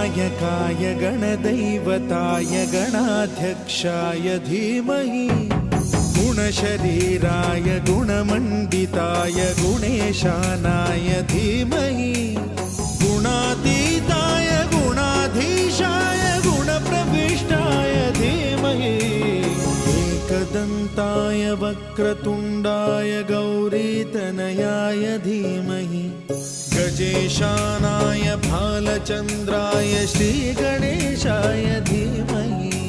गणनायकाय गणदैवताय गणाध्यक्षाय धीमहि गुणशरीराय गुणमण्डिताय गुणेशानाय धीमहि गुणातीताय गुणाधीशाय गुणप्रविष्टाय धीमहि एकदन्ताय वक्रतुण्डाय गौरीतनयाय धीमहि गजेशानाय भालचन्द्राय श्रीगणेशाय धीमहि